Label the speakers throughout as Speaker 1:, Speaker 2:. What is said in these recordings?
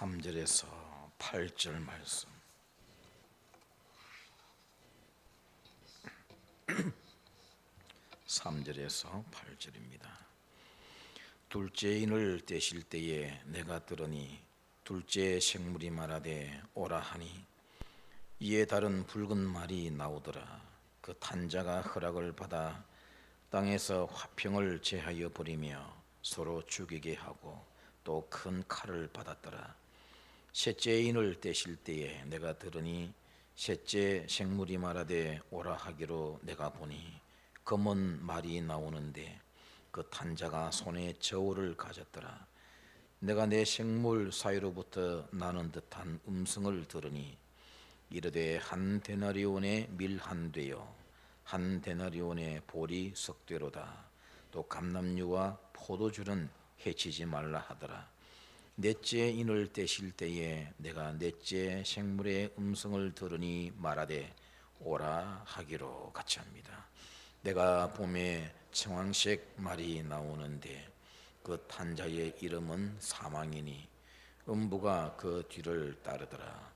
Speaker 1: 3절에서 8절 말씀. 3절에서 8절입니다. 둘째 인을 떼실 때에 내가 들으니 둘째 생물이 말하되 오라 하니 이에 다른 붉은 말이 나오더라. 그 탄자가 허락을 받아 땅에서 화평을 제하여 버리며 서로 죽이게 하고 또 큰 칼을 받았더라. 셋째 인을 떼실 때에 내가 들으니 셋째 생물이 말하되 오라 하기로 내가 보니 검은 말이 나오는데 그 탄자가 손에 저울을 가졌더라. 내가 내 생물 사이로부터 나는 듯한 음성을 들으니 이르되 한 데나리온의 밀 한 되요 한 데나리온의 보리 석 되로다. 또 감람류와 포도주는 해치지 말라 하더라. 넷째 인을 떼실 때에 내가 넷째 생물의 음성을 들으니 말하되 오라 하기로 같이 합니다. 내가 봄에 청황색 말이 나오는데 그 탄자의 이름은 사망이니 음부가 그 뒤를 따르더라.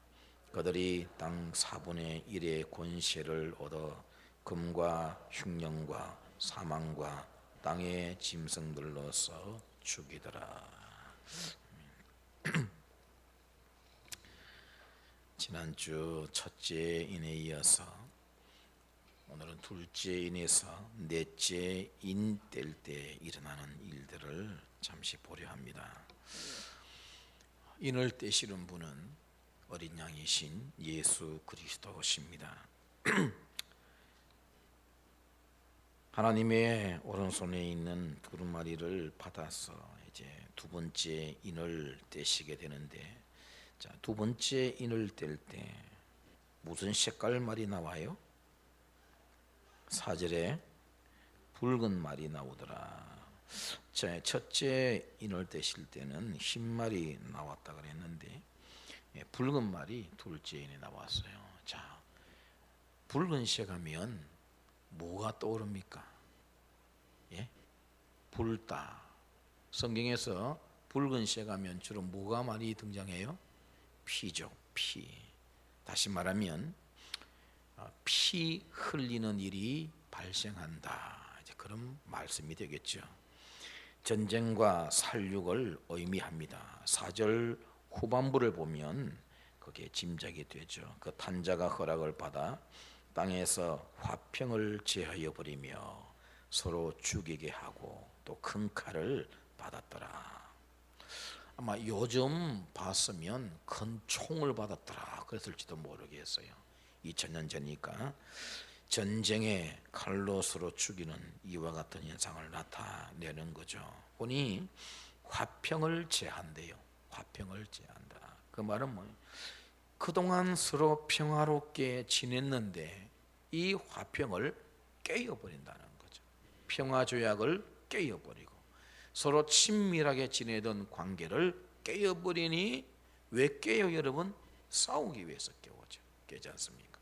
Speaker 1: 그들이 땅 4분의 1의 권세를 얻어 금과 흉령과 사망과 땅의 짐승들로서 죽이더라. 지난주 첫째 인에 이어서 오늘은 둘째 인에서 넷째 인 뗄 때 일어나는 일들을 잠시 보려 합니다. 인을 떼시는 분은 어린 양이신 예수 그리스도십니다. 하나님의 오른손에 있는 두루마리를 받아서 이제 두 번째 인을 떼시게 되는데, 자, 두 번째 인을 뗄 때 무슨 색깔 말이 나와요? 4절에 붉은 말이 나오더라. 자, 첫째 인을 떼실 때는 흰 말이 나왔다 그랬는데 붉은 말이 둘째 인에 나왔어요. 자, 붉은색 하면 뭐가 떠오릅니까? 예? 불다. 성경에서 붉은색 하면 주로 뭐가 많이 등장해요? 피죠. 피. 다시 말하면 피 흘리는 일이 발생한다. 이제 그런 말씀이 되겠죠. 전쟁과 살육을 의미합니다. 4절 후반부를 보면 그게 짐작이 되죠. 그 탄자가 허락을 받아 땅에서 화평을 제하여 버리며 서로 죽이게 하고 또 큰 칼을 받았더라. 아마 요즘 봤으면 큰 총을 받았더라 그랬을지도 모르겠어요. 2000년 전이니까 전쟁에 칼로 서로 죽이는 이와 같은 현상을 나타내는 거죠. 보니 화평을 제한대요. 화평을 제한다. 그 말은 뭐예요? 그동안 서로 평화롭게 지냈는데 이 화평을 깨어버린다는 거죠. 평화조약을 깨어버리고 서로 친밀하게 지내던 관계를 깨어버리니, 왜 깨요 여러분? 싸우기 위해서 깨우죠. 깨지 않습니까?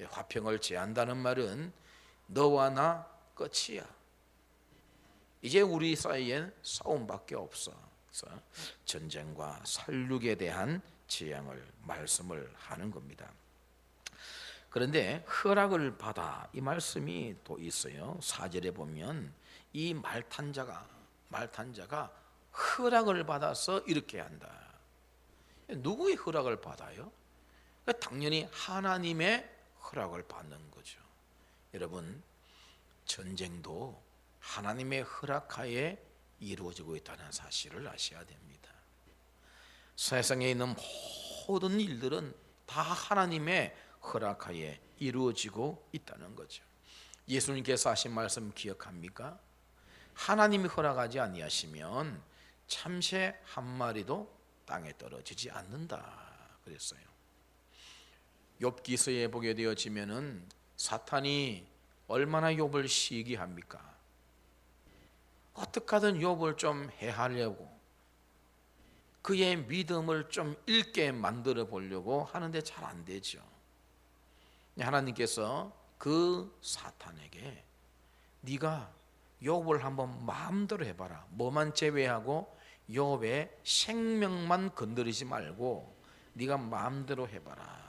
Speaker 1: 화평을 제한다는 말은 너와 나 끝이야. 이제 우리 사이엔 싸움밖에 없어. 그래서 전쟁과 살육에 대한 재앙을 말씀을 하는 겁니다. 그런데 허락을 받아, 이 말씀이 또 있어요. 4절에 보면 이 말탄자가 허락을 받아서 이렇게 한다. 누구의 허락을 받아요? 당연히 하나님의 허락을 받는 거죠. 여러분, 전쟁도 하나님의 허락하에 이루어지고 있다는 사실을 아셔야 됩니다. 세상에 있는 모든 일들은 다 하나님의 허락하에 이루어지고 있다는 거죠. 예수님께서 하신 말씀 기억합니까? 하나님이 허락하지 아니하시면 참새 한 마리도 땅에 떨어지지 않는다 그랬어요. 욥기서에 보게 되어지면은 사탄이 얼마나 욥을 시기합니까? 어떻게 하든 욥을 좀 해하려고, 그의 믿음을 좀 잃게 만들어 보려고 하는데 잘 안 되죠. 하나님께서 그 사탄에게 네가 욥을 한번 마음대로 해봐라. 뭐만 제외하고 욥의 생명만 건드리지 말고 네가 마음대로 해봐라.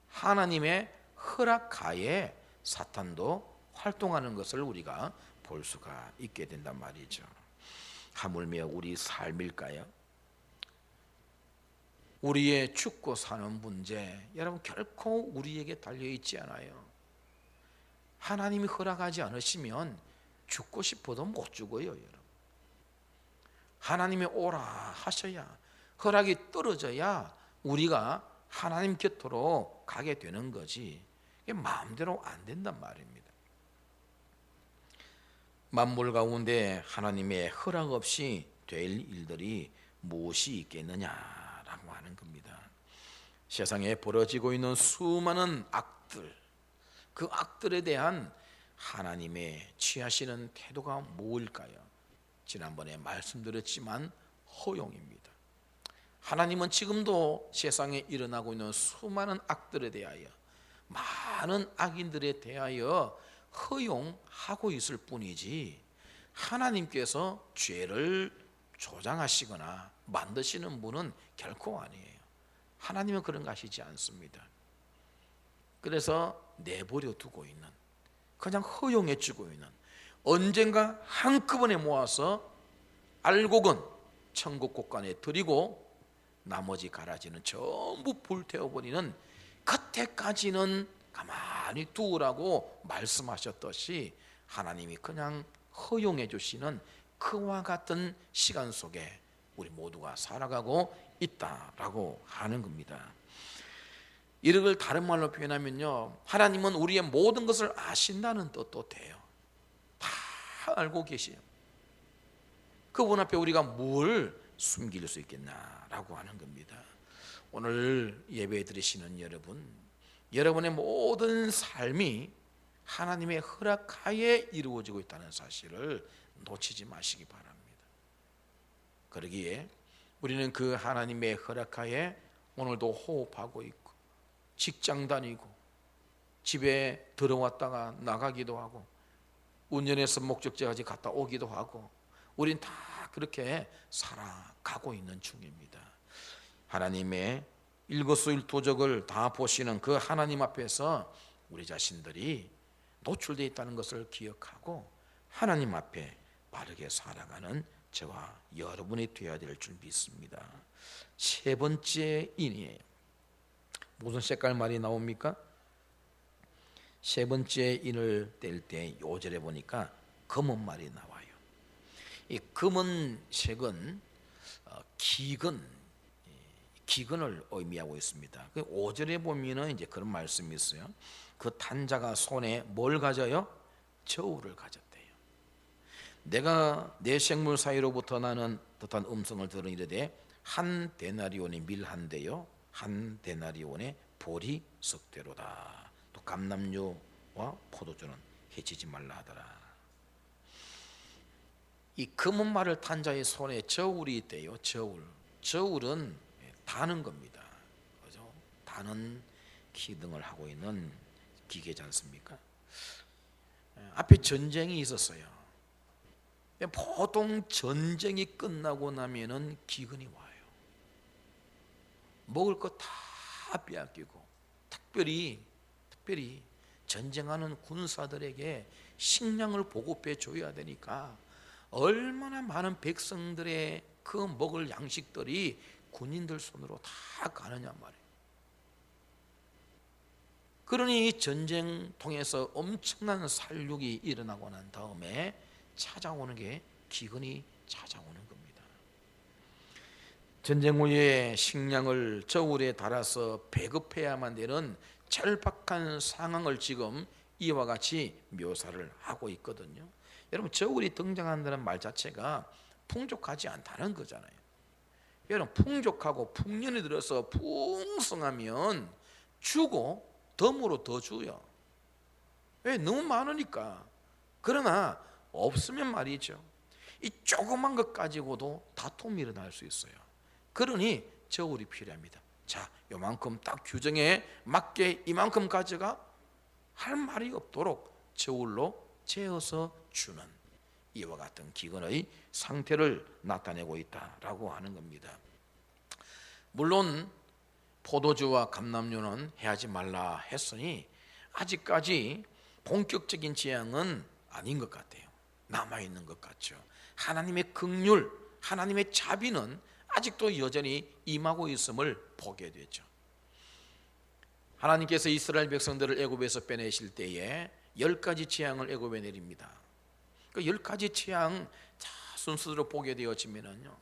Speaker 1: 하나님의 허락하에 사탄도 활동하는 것을 우리가 볼 수가 있게 된단 말이죠. 하물며 우리 삶일까요? 우리의 죽고 사는 문제, 여러분 결코 우리에게 달려있지 않아요. 하나님이 허락하지 않으시면 죽고 싶어도 못 죽어요, 여러분. 하나님이 오라 하셔야, 허락이 떨어져야 우리가 하나님 곁으로 가게 되는 거지, 이게 마음대로 안 된단 말입니다. 만물 가운데 하나님의 허락 없이 될 일들이 무엇이 있겠느냐라고 하는 겁니다. 세상에 벌어지고 있는 수많은 악들, 그 악들에 대한 하나님의 취하시는 태도가 무엇일까요? 지난번에 말씀드렸지만 허용입니다. 하나님은 지금도 세상에 일어나고 있는 수많은 악들에 대하여, 많은 악인들에 대하여 허용하고 있을 뿐이지 하나님께서 죄를 조장하시거나 만드시는 분은 결코 아니에요. 하나님은 그런 거 하시지 않습니다. 그래서 내버려 두고 있는, 그냥 허용해 주고 있는, 언젠가 한꺼번에 모아서 알곡은 천국 곳간에 드리고 나머지 가라지는 전부 불태워버리는, 그때까지는 가만히 두라고 말씀하셨듯이 하나님이 그냥 허용해 주시는 그와 같은 시간 속에 우리 모두가 살아가고 있다라고 하는 겁니다. 이를 다른 말로 표현하면요, 하나님은 우리의 모든 것을 아신다는 뜻도 돼요. 다 알고 계세요. 그분 앞에 우리가 뭘 숨길 수 있겠나라고 하는 겁니다. 오늘 예배 드리시는 여러분, 여러분의 모든 삶이 하나님의 허락하에 이루어지고 있다는 사실을 놓치지 마시기 바랍니다. 그러기에 우리는 그 하나님의 허락하에 오늘도 호흡하고 있고, 직장 다니고, 집에 들어왔다가 나가기도 하고, 운전해서 목적지까지 갔다 오기도 하고, 우린 다 그렇게 살아가고 있는 중입니다. 하나님의 일거수일투족을 다 보시는 그 하나님 앞에서 우리 자신들이 노출되어 있다는 것을 기억하고 하나님 앞에 바르게 살아가는 저와 여러분이 되어야 될 줄 믿습니다. 세 번째 인이에요. 무슨 색깔 말이 나옵니까? 세 번째 인을 뗄 때 요절에 보니까 검은 말이 나와요. 이 검은 색은 기근을 의미하고 있습니다. 그 5절에 보면은 이제 그런 말씀이 있어요. 그 탄자가 손에 뭘 가져요? 저울을 가졌대요. 내가 내 생물 사이로부터 나는 듯한 음성을 들은 이르되 한 데나리온이 밀 한 대요, 한 데나리온의 보리 석 대로다. 또 감람류와 포도주는 해치지 말라 하더라. 이 검은 말을 탄 자의 손에 저울이 있대요. 저울은 다는 겁니다. 그죠? 다는 기능을 하고 있는 기계지 않습니까? 앞에 전쟁이 있었어요. 보통 전쟁이 끝나고 나면은 기근이 와요. 먹을 거 다 빼앗기고, 특별히 전쟁하는 군사들에게 식량을 보급해 줘야 되니까 얼마나 많은 백성들의 그 먹을 양식들이 군인들 손으로 다 가느냐 말이에요. 그러니 이 전쟁 통해서 엄청난 살육이 일어나고 난 다음에 찾아오는 게 기근이 찾아오는 겁니다. 전쟁 후에 식량을 저울에 달아서 배급해야만 되는 절박한 상황을 지금 이와 같이 묘사를 하고 있거든요. 여러분, 저울이 등장한다는 말 자체가 풍족하지 않다는 거잖아요. 여러분, 풍족하고 풍년이 들어서 풍성하면 주고 덤으로 더 주요. 왜? 너무 많으니까. 그러나 없으면 말이죠, 이 조그만 것 가지고도 다툼이 일어날 수 있어요. 그러니 저울이 필요합니다. 자, 요만큼 딱 규정에 맞게 이만큼 가져가 할 말이 없도록 저울로 재어서 주는 이와 같은 기근의 상태를 나타내고 있다라고 하는 겁니다. 물론 포도주와 감람류는 해하지 말라 했으니 아직까지 본격적인 재앙은 아닌 것 같아요. 남아있는 것 같죠. 하나님의 긍휼, 하나님의 자비는 아직도 여전히 임하고 있음을 보게 되죠. 하나님께서 이스라엘 백성들을 애굽에서 빼내실 때에 10가지 재앙을 애굽에 내립니다. 그 10가지 재앙 순서대로 보게 되어지면요,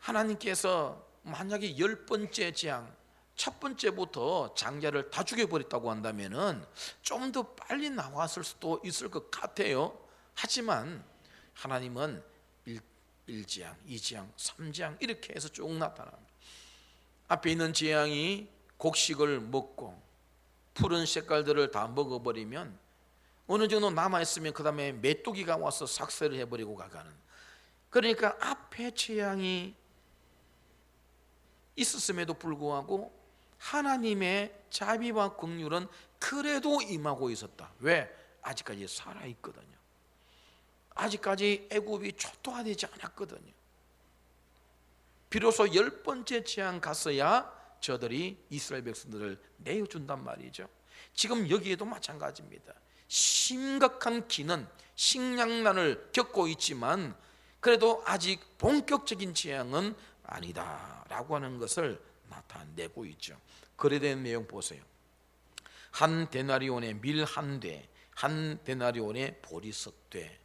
Speaker 1: 하나님께서 만약에 10번째 재앙, 첫 번째부터 장자를 다 죽여버렸다고 한다면은 좀 더 빨리 나왔을 수도 있을 것 같아요. 하지만 하나님은 1재앙, 2재앙, 3재앙 이렇게 해서 쭉 나타납니다. 앞에 있는 재앙이 곡식을 먹고 푸른 색깔들을 다 먹어버리면 어느 정도 남아있으면 그 다음에 메뚜기가 와서 삭살을 해버리고 가가는, 그러니까 앞에 재앙이 있었음에도 불구하고 하나님의 자비와 긍휼은 그래도 임하고 있었다. 왜? 아직까지 살아있거든요. 아직까지 애굽이 초토화되지 않았거든요. 비로소 10번째 재앙 갔어야 저들이 이스라엘 백성들을 내어준단 말이죠. 지금 여기에도 마찬가지입니다. 심각한 기는 식량난을 겪고 있지만 그래도 아직 본격적인 재앙은 아니다라고 하는 것을 나타내고 있죠. 거래된 내용 보세요. 한 데나리온의 밀 한 대, 한 데나리온의 보리석 대.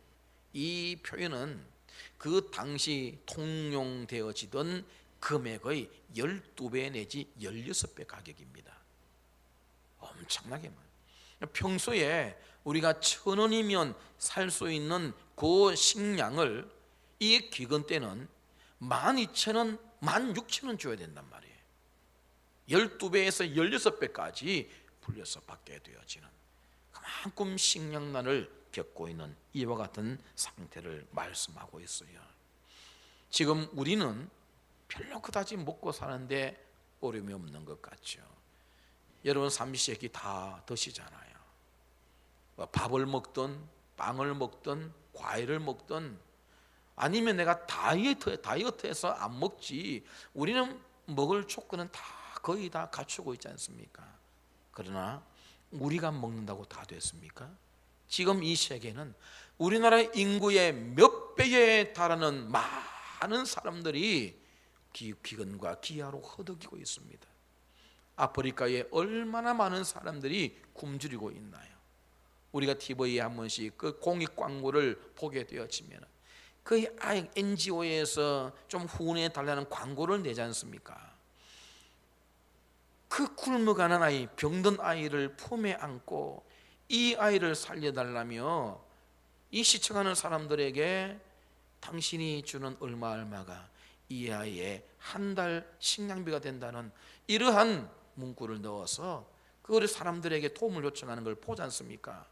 Speaker 1: 이 표현은 그 당시 통용되어지던 금액의 12배 내지 16배 가격입니다. 엄청나게 많아요. 평소에 우리가 1,000원이면 살 수 있는 그 식량을 이 기근 때는 12,000원, 16,000원 줘야 된단 말이에요. 12배에서 16배까지 불려서 받게 되어지는, 그만큼 식량난을 겪고 있는 이와 같은 상태를 말씀하고 있어요. 지금 우리는 별로 그다지 먹고 사는데 어려움이 없는 것 같죠. 여러분 삼시세끼 다 드시잖아요. 밥을 먹든 빵을 먹든 과일을 먹든, 아니면 내가 다이어트해서 안 먹지, 우리는 먹을 조건은 다 거의 다 갖추고 있지 않습니까? 그러나 우리가 먹는다고 다 됐습니까? 지금 이 세계는 우리나라 인구의 몇 배에 달하는 많은 사람들이 기근과 기아로 허덕이고 있습니다. 아프리카에 얼마나 많은 사람들이 굶주리고 있나요? 우리가 TV에 한 번씩 그 공익 광고를 보게 되어지면 그 NGO에서 좀 후원해 달라는 광고를 내지 않습니까? 그 굶어가는 아이, 병든 아이를 품에 안고 이 아이를 살려달라며 이 시청하는 사람들에게 당신이 주는 얼마가 이 아이의 한 달 식량비가 된다는 이러한 문구를 넣어서 그걸 사람들에게 도움을 요청하는 걸 보지 않습니까?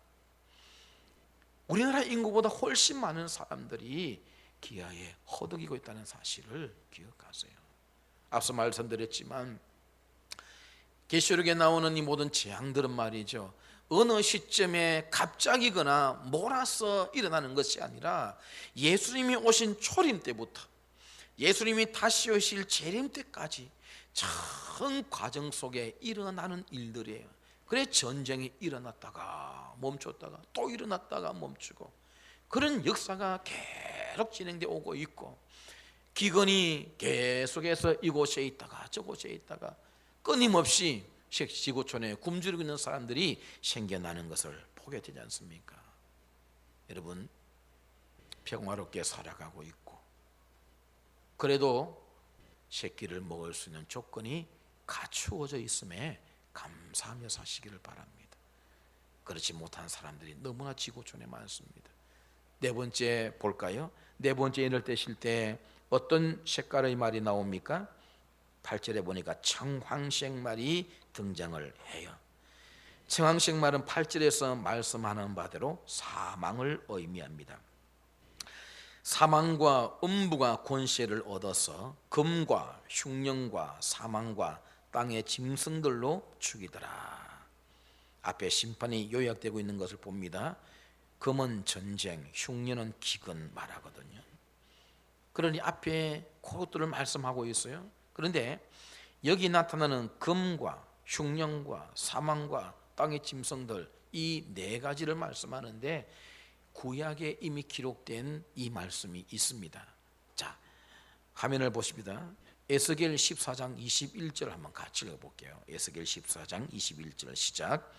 Speaker 1: 우리나라 인구보다 훨씬 많은 사람들이 기아에 허덕이고 있다는 사실을 기억하세요. 앞서 말씀드렸지만 계시록에 나오는 이 모든 재앙들은 말이죠, 어느 시점에 갑자기거나 몰아서 일어나는 것이 아니라 예수님이 오신 초림 때부터 예수님이 다시 오실 재림 때까지 전 과정 속에 일어나는 일들이에요. 그래 전쟁이 일어났다가 멈췄다가 또 일어났다가 멈추고, 그런 역사가 계속 진행되어 오고 있고, 기근이 계속해서 이곳에 있다가 저곳에 있다가 끊임없이 지구촌에 굶주리고 있는 사람들이 생겨나는 것을 보게 되지 않습니까? 여러분, 평화롭게 살아가고 있고 그래도 새끼를 먹을 수 있는 조건이 갖추어져 있음에 감사하며 사시기를 바랍니다. 그렇지 못한 사람들이 너무나 지구촌에 많습니다. 네 번째 볼까요? 네 번째 이럴 때실 때 어떤 색깔의 말이 나옵니까? 8절에 보니까 청황색 말이 등장을 해요. 청황색 말은 8절에서 말씀하는 바대로 사망을 의미합니다. 사망과 음부가 권세를 얻어서 금과 흉령과 사망과 땅의 짐승들로 죽이더라. 앞에 심판이 요약되고 있는 것을 봅니다. 금은 전쟁, 흉년은 기근 말하거든요. 그러니 앞에 그것들을 말씀하고 있어요. 그런데 여기 나타나는 금과 흉년과 사망과 땅의 짐승들, 이 네 가지를 말씀하는데 구약에 이미 기록된 이 말씀이 있습니다. 자, 화면을 보십니다. 에스겔 14장 21절 한번 같이 읽어볼게요. 에스겔 14장 21절 시작.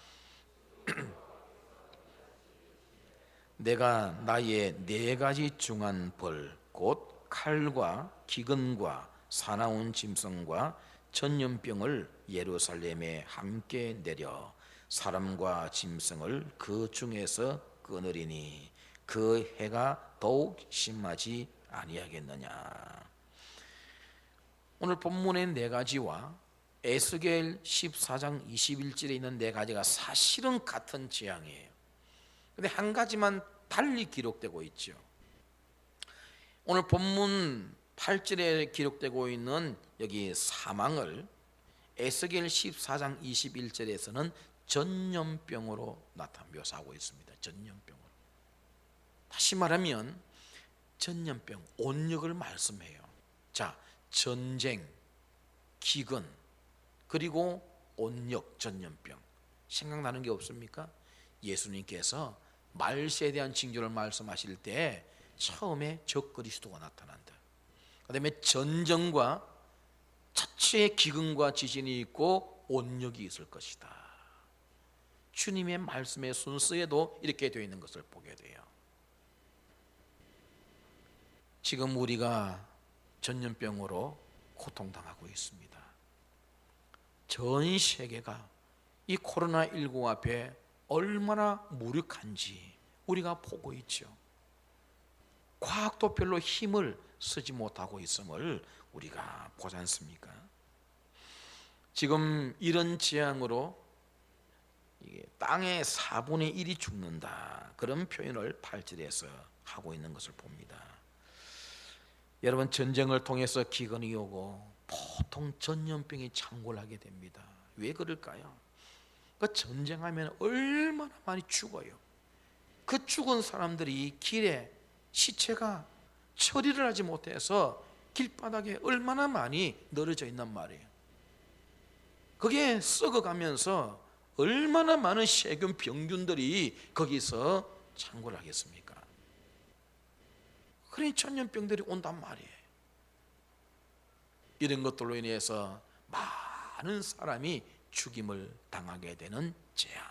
Speaker 1: 내가 나의 네 가지 중한 벌, 곧 칼과 기근과 사나운 짐승과 전염병을 예루살렘에 함께 내려 사람과 짐승을 그 중에서 끊으리니 그 해가 더욱 심하지 아니하겠느냐. 오늘 본문의 네 가지와 에스겔 14장 21절에 있는 네 가지가 사실은 같은 재앙이에요. 그런데 한 가지만 달리 기록되고 있죠. 오늘 본문 8절에 기록되고 있는 여기 사망을 에스겔 14장 21절에서는 전염병으로 묘사하고 있습니다. 전염병으로. 다시 말하면 전염병, 온역을 말씀해요. 자, 전쟁, 기근, 그리고 온역, 전염병. 생각나는 게 없습니까? 예수님께서 말세에 대한 징조를 말씀하실 때 처음에 적그리스도가 나타난다. 그 다음에 전쟁과 자체의 기근과 지진이 있고 온역이 있을 것이다. 주님의 말씀의 순서에도 이렇게 되어 있는 것을 보게 돼요. 지금 우리가 전염병으로 고통당하고 있습니다. 전 세계가 이 코로나19 앞에 얼마나 무력한지 우리가 보고 있죠. 과학도 별로 힘을 쓰지 못하고 있음을 우리가 보지 않습니까? 지금 이런 재앙으로 땅의 4분의 1이 죽는다, 그런 표현을 8절에서 하고 있는 것을 봅니다. 여러분, 전쟁을 통해서 기근이 오고 보통 전염병이 창궐하게 됩니다. 왜 그럴까요? 그 전쟁하면 얼마나 많이 죽어요. 그 죽은 사람들이 길에 시체가 처리를 하지 못해서 길바닥에 얼마나 많이 늘어져 있단 말이에요. 그게 썩어가면서 얼마나 많은 세균 병균들이 거기서 창궐하겠습니까? 그러니 전염병들이 온단 말이에요. 이런 것들로 인해서 많은 사람이 죽임을 당하게 되는 재앙.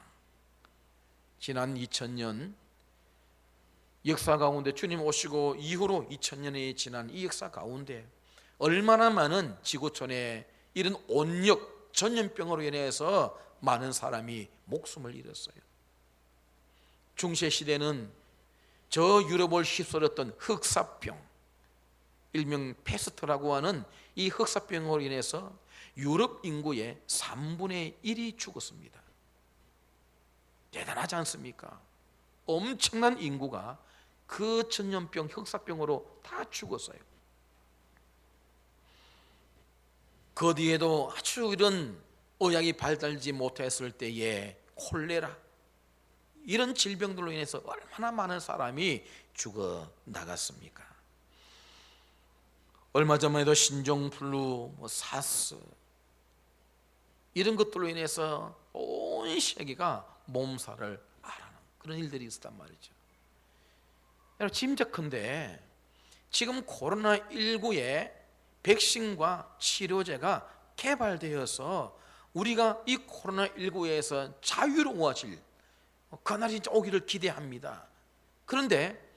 Speaker 1: 지난 2000년 역사 가운데, 주님 오시고 이후로 2000년이 지난 이 역사 가운데 얼마나 많은 지구촌에 이런 온역 전염병으로 인해서 많은 사람이 목숨을 잃었어요. 중세시대는 저 유럽을 휩쓸었던 흑사병, 일명 페스트라고 하는 이 흑사병으로 인해서 유럽 인구의 3분의 1이 죽었습니다. 대단하지 않습니까? 엄청난 인구가 그 전염병, 흑사병으로 다 죽었어요. 그 뒤에도 아주 이런 의학이 발달하지 못했을 때에 콜레라, 이런 질병들로 인해서 얼마나 많은 사람이 죽어 나갔습니까? 얼마 전에도 신종플루, 사스, 이런 것들로 인해서 온 세계가 몸살을 앓는 그런 일들이 있었단 말이죠. 여러분, 짐작컨대 지금 코로나19의 백신과 치료제가 개발되어서 우리가 이 코로나19에서 자유로워질 그날이 진짜 오기를 기대합니다. 그런데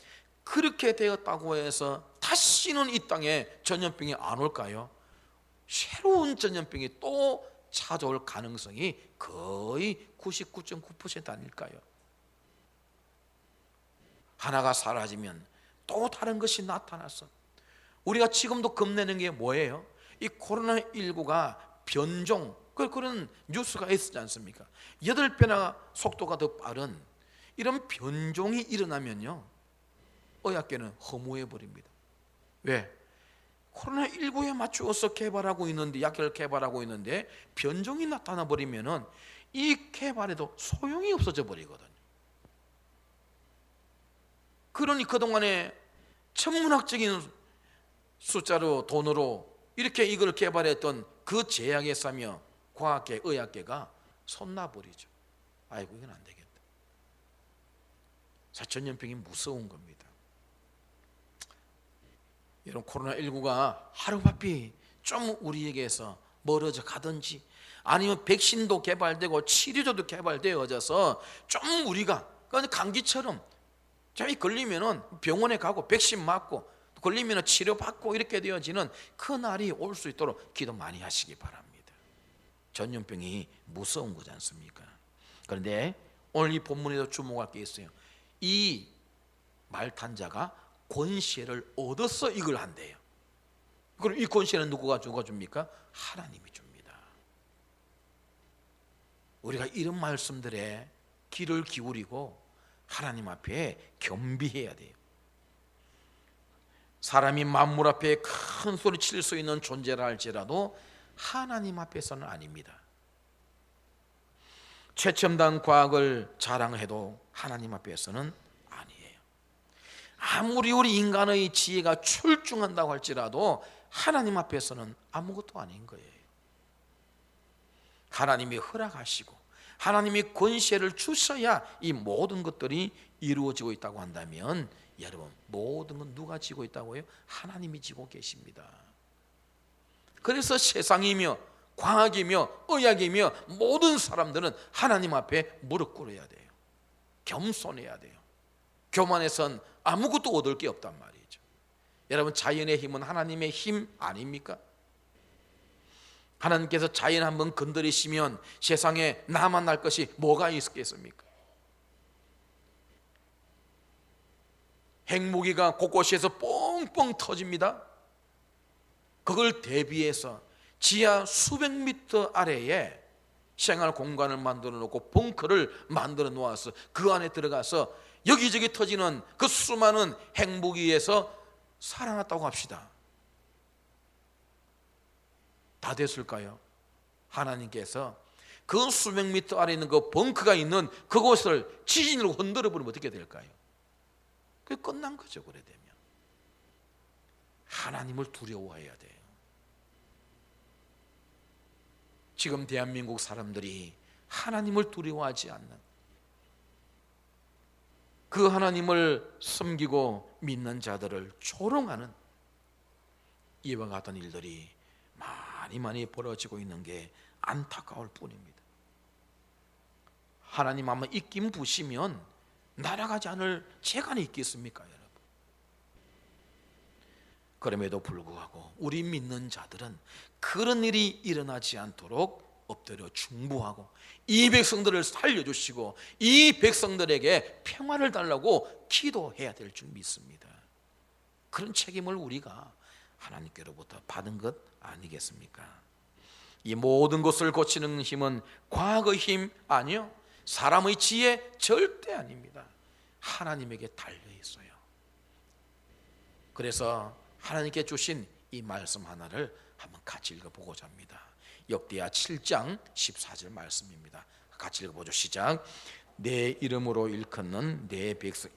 Speaker 1: 그렇게 되었다고 해서 다시는 이 땅에 전염병이 안 올까요? 새로운 전염병이 또 찾아올 가능성이 거의 99.9% 아닐까요? 하나가 사라지면 또 다른 것이 나타나서 우리가 지금도 겁내는 게 뭐예요? 이 코로나19가 변종, 그런 뉴스가 있었지 않습니까? 8배나 속도가 더 빠른 이런 변종이 일어나면요, 의학계는 허무해 버립니다. 왜? 코로나19에 맞추어서 개발하고 있는데, 약을 개발하고 있는데 변종이 나타나 버리면은 이 개발에도 소용이 없어져 버리거든요. 그러니 그동안에 천문학적인 숫자로 돈으로 이렇게 이걸 개발했던 그 제약회사며 과학계, 의학계가 손놔버리죠. 아이고 이건 안 되겠다. 전염병이 무서운 겁니다. 여러분, 코로나19가 하루바삐 좀 우리에게서 멀어져 가든지 아니면 백신도 개발되고 치료제도 개발되어져서 좀 우리가 감기처럼 저희 걸리면은 병원에 가고 백신 맞고 걸리면은 치료받고 이렇게 되어지는 그 날이 올 수 있도록 기도 많이 하시기 바랍니다. 전염병이 무서운 거지 않습니까? 그런데 오늘 이 본문에도 주목할 게 있어요. 이 말탄자가 권세를 얻어서 이걸 한대요. 그럼 이 권세는 누가 줍니까? 하나님이 줍니다. 우리가 이런 말씀들에 귀를 기울이고 하나님 앞에 겸비해야 돼요. 사람이 만물 앞에 큰 소리 칠 수 있는 존재라 할지라도 하나님 앞에서는 아닙니다. 최첨단 과학을 자랑해도 하나님 앞에서는 아니에요. 아무리 우리 인간의 지혜가 출중한다고 할지라도 하나님 앞에서는 아무것도 아닌 거예요. 하나님이 허락하시고 하나님이 권세를 주셔야 이 모든 것들이 이루어지고 있다고 한다면, 여러분, 모든 건 누가 지고 있다고요? 하나님이 지고 계십니다. 그래서 세상이며 과학이며 의학이며 모든 사람들은 하나님 앞에 무릎 꿇어야 돼요. 겸손해야 돼요. 교만해선 아무것도 얻을 게 없단 말이죠. 여러분, 자연의 힘은 하나님의 힘 아닙니까? 하나님께서 자연 한번 건드리시면 세상에 나만 날 것이 뭐가 있겠습니까? 핵무기가 곳곳에서 뻥뻥 터집니다. 그걸 대비해서 지하 수백 미터 아래에 생활 공간을 만들어 놓고 벙커를 만들어 놓아서 그 안에 들어가서 여기저기 터지는 그 수많은 핵무기에서 살아났다고 합시다. 다 됐을까요? 하나님께서 그 수백 미터 아래 있는 그 벙커가 있는 그곳을 지진으로 흔들어 버리면 어떻게 될까요? 그게 끝난 거죠. 그래 되면 하나님을 두려워해야 돼요. 지금 대한민국 사람들이 하나님을 두려워하지 않는, 그 하나님을 섬기고 믿는 자들을 조롱하는 이와 같은 일들이 많이 벌어지고 있는 게 안타까울 뿐입니다. 하나님 한번 입김 부시면 날아가지 않을 재간이 있겠습니까, 여러분? 그럼에도 불구하고 우리 믿는 자들은 그런 일이 일어나지 않도록 엎드려 중보하고 이 백성들을 살려주시고 이 백성들에게 평화를 달라고 기도해야 될 줄 믿습니다. 그런 책임을 우리가 하나님께로부터 받은 것 아니겠습니까? 이 모든 것을 고치는 힘은 과학의 힘 아니요, 사람의 지혜 절대 아닙니다. 하나님에게 달려 있어요. 그래서 하나님께 주신 이 말씀 하나를 한번 같이 읽어보고자 합니다. 역대하 7장 14절 말씀입니다. 같이 읽어보죠. 시작. 내 이름으로 일컫는 내 백성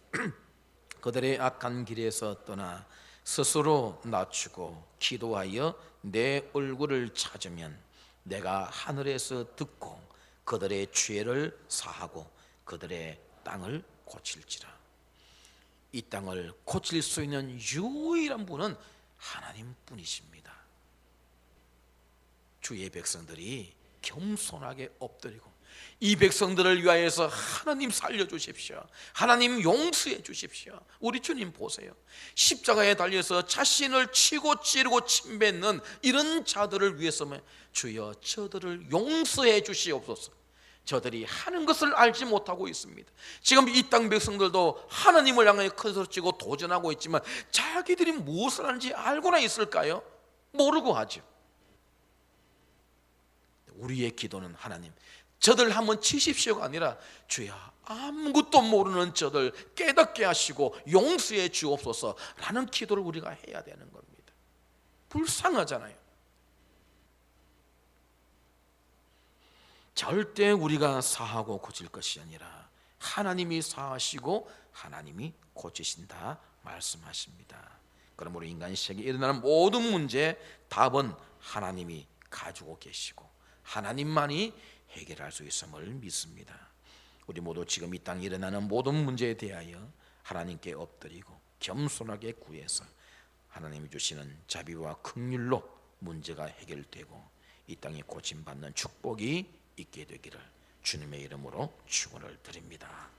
Speaker 1: 그들의 악한 길에서 떠나 스스로 낮추고 기도하여 내 얼굴을 찾으면 내가 하늘에서 듣고 그들의 죄를 사하고 그들의 땅을 고칠지라. 이 땅을 고칠 수 있는 유일한 분은 하나님뿐이십니다. 주의 백성들이 겸손하게 엎드리고 이 백성들을 위하여서 하나님 살려주십시오, 하나님 용서해 주십시오. 우리 주님 보세요. 십자가에 달려서 자신을 치고 찌르고 침뱉는 이런 자들을 위해서면 주여 저들을 용서해 주시옵소서. 저들이 하는 것을 알지 못하고 있습니다. 지금 이 땅 백성들도 하나님을 향해 큰 소리치고 도전하고 있지만 자기들이 무엇을 하는지 알고나 있을까요? 모르고 하죠. 우리의 기도는 하나님 저들 한번 치십시오가 아니라 주여 아무것도 모르는 저들 깨닫게 하시고 용서해 주옵소서 라는 기도를 우리가 해야 되는 겁니다. 불쌍하잖아요. 절대 우리가 사하고 고칠 것이 아니라 하나님이 사하시고 하나님이 고치신다 말씀하십니다. 그러므로 인간 세계에 일어나는 모든 문제의 답은 하나님이 가지고 계시고 하나님만이 해결할 수 있음을 믿습니다. 우리 모두 지금 이 땅에 일어나는 모든 문제에 대하여 하나님께 엎드리고 겸손하게 구해서 하나님이 주시는 자비와 긍휼로 문제가 해결되고 이 땅에 고침받는 축복이 있게 되기를 주님의 이름으로 축원을 드립니다.